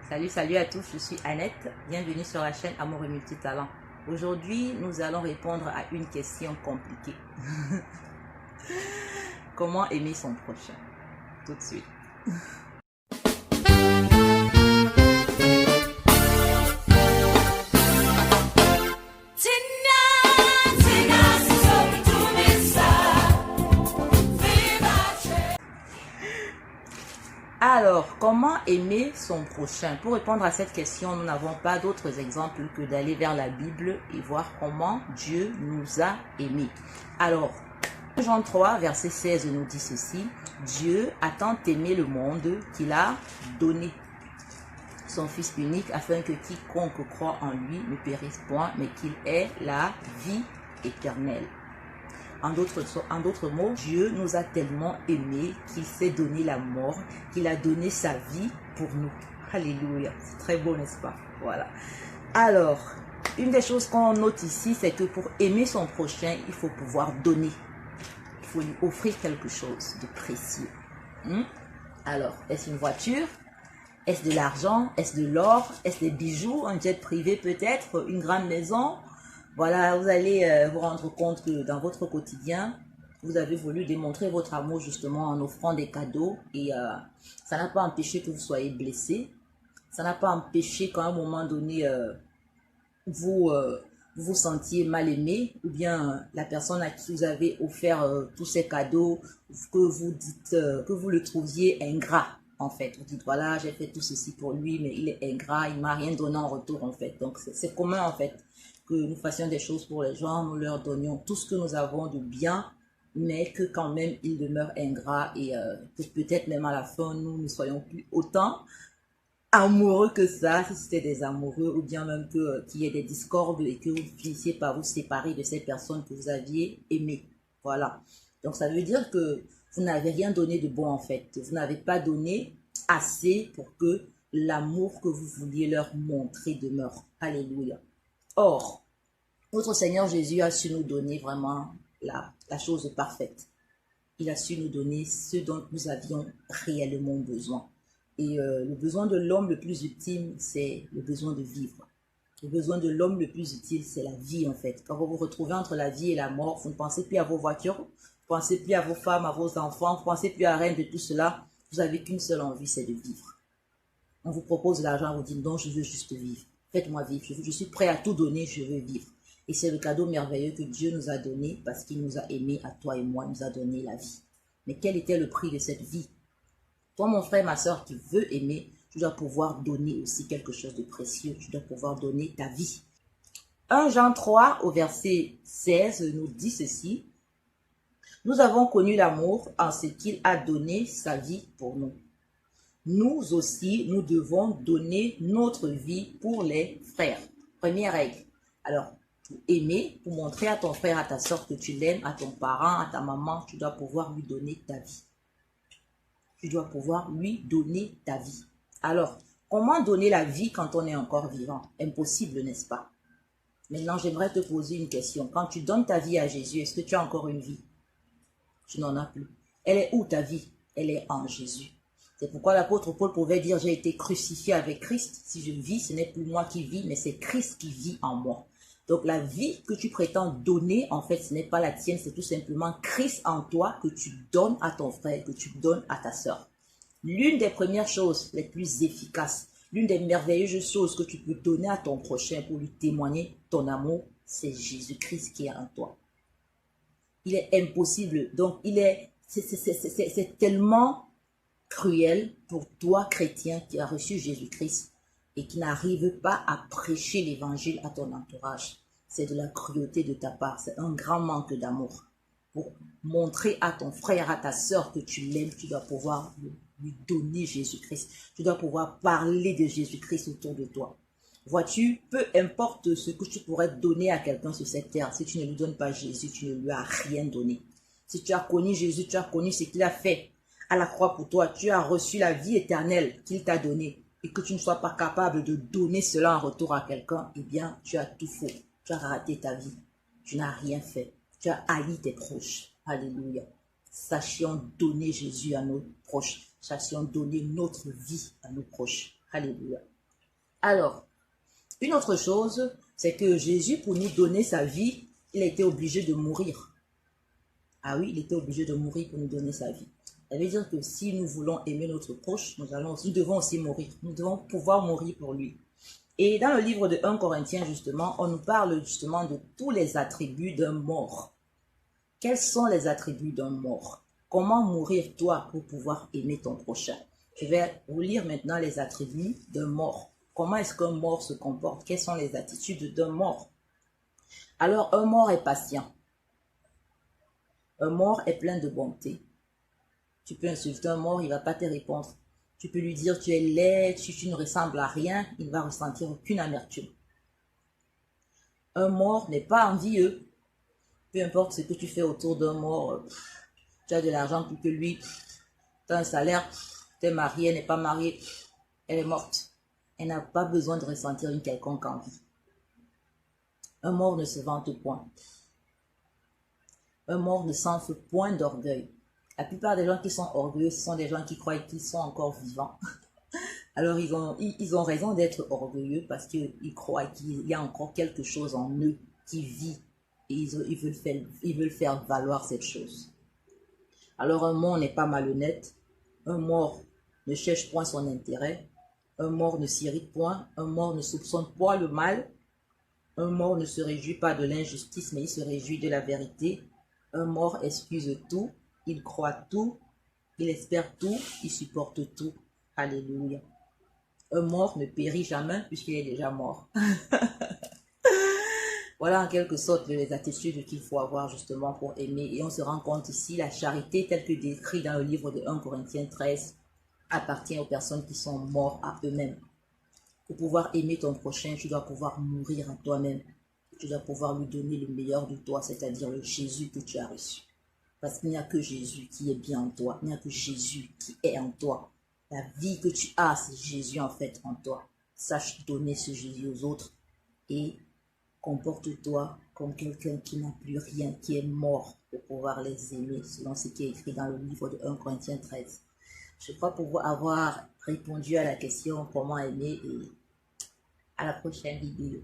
Salut à tous, je suis Annette, bienvenue sur la chaîne Amour et Multitalent. Aujourd'hui, nous allons répondre à une question compliquée. Comment aimer son prochain? Tout de suite. Alors, comment aimer son prochain? Pour répondre à cette question, nous n'avons pas d'autres exemples que d'aller vers la Bible et voir comment Dieu nous a aimés. Alors, Jean 3, verset 16 nous dit ceci: Dieu a tant aimé le monde qu'il a donné son Fils unique afin que quiconque croit en lui ne périsse point, mais qu'il ait la vie éternelle. En d'autres mots, Dieu nous a tellement aimés qu'il s'est donné la mort, qu'il a donné sa vie pour nous. Alléluia. C'est très beau, n'est-ce pas? Voilà. Alors, une des choses qu'on note ici, c'est que pour aimer son prochain, il faut pouvoir donner. Il faut lui offrir quelque chose de précieux. Alors, est-ce une voiture? Est-ce de l'argent? Est-ce de l'or? Est-ce des bijoux? Un jet privé peut-être? Une grande maison? Voilà, vous allez vous rendre compte que dans votre quotidien, vous avez voulu démontrer votre amour justement en offrant des cadeaux et ça n'a pas empêché que vous soyez blessé. Ça n'a pas empêché qu'à un moment donné, vous vous sentiez mal aimé ou bien la personne à qui vous avez offert tous ces cadeaux, que vous dites, que vous le trouviez ingrat en fait. Vous dites voilà, j'ai fait tout ceci pour lui, mais il est ingrat, il m'a rien donné en retour en fait. Donc c'est commun en fait que nous fassions des choses pour les gens, nous leur donnions tout ce que nous avons de bien, mais que quand même ils demeurent ingrats et que peut-être même à la fin, nous ne soyons plus autant amoureux que ça, si c'était des amoureux, ou bien même qu'il y ait des discordes et que vous finissiez par vous séparer de ces personnes que vous aviez aimées. Voilà. Donc ça veut dire que vous n'avez rien donné de bon en fait. Vous n'avez pas donné assez pour que l'amour que vous vouliez leur montrer demeure. Alléluia. Or, notre Seigneur Jésus a su nous donner vraiment la chose parfaite. Il a su nous donner ce dont nous avions réellement besoin. Et le besoin de l'homme le plus ultime, c'est le besoin de vivre. Le besoin de l'homme le plus utile, c'est la vie en fait. Quand vous vous retrouvez entre la vie et la mort, vous ne pensez plus à vos voitures, vous ne pensez plus à vos femmes, à vos enfants, vous ne pensez plus à rien de tout cela. Vous n'avez qu'une seule envie, c'est de vivre. On vous propose de l'argent, on vous dit non, je veux juste vivre. Faites-moi vivre, je suis prêt à tout donner, je veux vivre. Et c'est le cadeau merveilleux que Dieu nous a donné parce qu'il nous a aimés, à toi et moi, il nous a donné la vie. Mais quel était le prix de cette vie? Toi, mon frère, ma soeur, qui veut aimer, tu dois pouvoir donner aussi quelque chose de précieux. Tu dois pouvoir donner ta vie. 1 Jean 3 au verset 16 nous dit ceci: Nous avons connu l'amour en ce qu'il a donné sa vie pour nous. Nous aussi, nous devons donner notre vie pour les frères. Première règle. Alors, pour aimer, pour montrer à ton frère, à ta soeur que tu l'aimes, à ton parent, à ta maman, tu dois pouvoir lui donner ta vie. Tu dois pouvoir lui donner ta vie. Alors, comment donner la vie quand on est encore vivant? Impossible, n'est-ce pas? Maintenant, j'aimerais te poser une question. Quand tu donnes ta vie à Jésus, est-ce que tu as encore une vie? Tu n'en as plus. Elle est où ta vie? Elle est en Jésus. C'est pourquoi l'apôtre Paul pouvait dire: j'ai été crucifié avec Christ. Si je vis, ce n'est plus moi qui vis, mais c'est Christ qui vit en moi. Donc la vie que tu prétends donner, en fait, ce n'est pas la tienne, c'est tout simplement Christ en toi que tu donnes à ton frère, que tu donnes à ta soeur. L'une des premières choses les plus efficaces, l'une des merveilleuses choses que tu peux donner à ton prochain pour lui témoigner ton amour, c'est Jésus-Christ qui est en toi. Il est impossible, donc c'est tellement cruel pour toi, chrétien, qui a reçu Jésus-Christ et qui n'arrive pas à prêcher l'évangile à ton entourage. C'est de la cruauté de ta part, c'est un grand manque d'amour. Pour montrer à ton frère, à ta soeur que tu l'aimes, tu dois pouvoir lui donner Jésus-Christ. Tu dois pouvoir parler de Jésus-Christ autour de toi. Vois-tu, peu importe ce que tu pourrais donner à quelqu'un sur cette terre, si tu ne lui donnes pas Jésus, tu ne lui as rien donné. Si tu as connu Jésus, tu as connu ce qu'il a fait à la croix pour toi, tu as reçu la vie éternelle qu'il t'a donnée, et que tu ne sois pas capable de donner cela en retour à quelqu'un, eh bien, tu as tout faux. Tu as raté ta vie. Tu n'as rien fait. Tu as haï tes proches. Alléluia. Sachions donner Jésus à nos proches. Sachions donner notre vie à nos proches. Alléluia. Alors, une autre chose, c'est que Jésus, pour nous donner sa vie, il a été obligé de mourir. Ah oui, il était obligé de mourir pour nous donner sa vie. Ça veut dire que si nous voulons aimer notre proche, nous devons aussi mourir. Nous devons pouvoir mourir pour lui. Et dans le livre de 1 Corinthiens, justement, on nous parle justement de tous les attributs d'un mort. Quels sont les attributs d'un mort? Comment mourir toi pour pouvoir aimer ton prochain? Je vais vous lire maintenant les attributs d'un mort. Comment est-ce qu'un mort se comporte? Quelles sont les attitudes d'un mort? Alors, un mort est patient. Un mort est plein de bonté. Tu peux insulter un mort, il ne va pas te répondre. Tu peux lui dire tu es laid, tu ne ressembles à rien, il ne va ressentir aucune amertume. Un mort n'est pas envieux. Peu importe ce que tu fais autour d'un mort, tu as de l'argent plus que lui, tu as un salaire, tu es marié, elle n'est pas mariée, elle est morte. Elle n'a pas besoin de ressentir une quelconque envie. Un mort ne se vante point. Un mort ne s'enfle point d'orgueil. La plupart des gens qui sont orgueilleux, ce sont des gens qui croient qu'ils sont encore vivants. Alors ils ont raison d'être orgueilleux parce qu'ils croient qu'il y a encore quelque chose en eux qui vit et ils veulent faire valoir cette chose. Alors un mort n'est pas malhonnête, un mort ne cherche point son intérêt, un mort ne s'irrite point, un mort ne soupçonne point le mal, un mort ne se réjouit pas de l'injustice mais il se réjouit de la vérité, un mort excuse tout, il croit tout, il espère tout, il supporte tout. Alléluia. Un mort ne périt jamais puisqu'il est déjà mort. Voilà en quelque sorte les attitudes qu'il faut avoir justement pour aimer. Et on se rend compte ici, la charité telle que décrite dans le livre de 1 Corinthiens 13 appartient aux personnes qui sont mortes à eux-mêmes. Pour pouvoir aimer ton prochain, tu dois pouvoir mourir à toi-même. Tu dois pouvoir lui donner le meilleur de toi, c'est-à-dire le Jésus que tu as reçu. Parce qu'il n'y a que Jésus qui est bien en toi. Il n'y a que Jésus qui est en toi. La vie que tu as, c'est Jésus en fait en toi. Sache donner ce Jésus aux autres et comporte-toi comme quelqu'un qui n'a plus rien, qui est mort pour pouvoir les aimer, selon ce qui est écrit dans le livre de 1 Corinthiens 13. Je crois pouvoir avoir répondu à la question comment aimer et à la prochaine vidéo.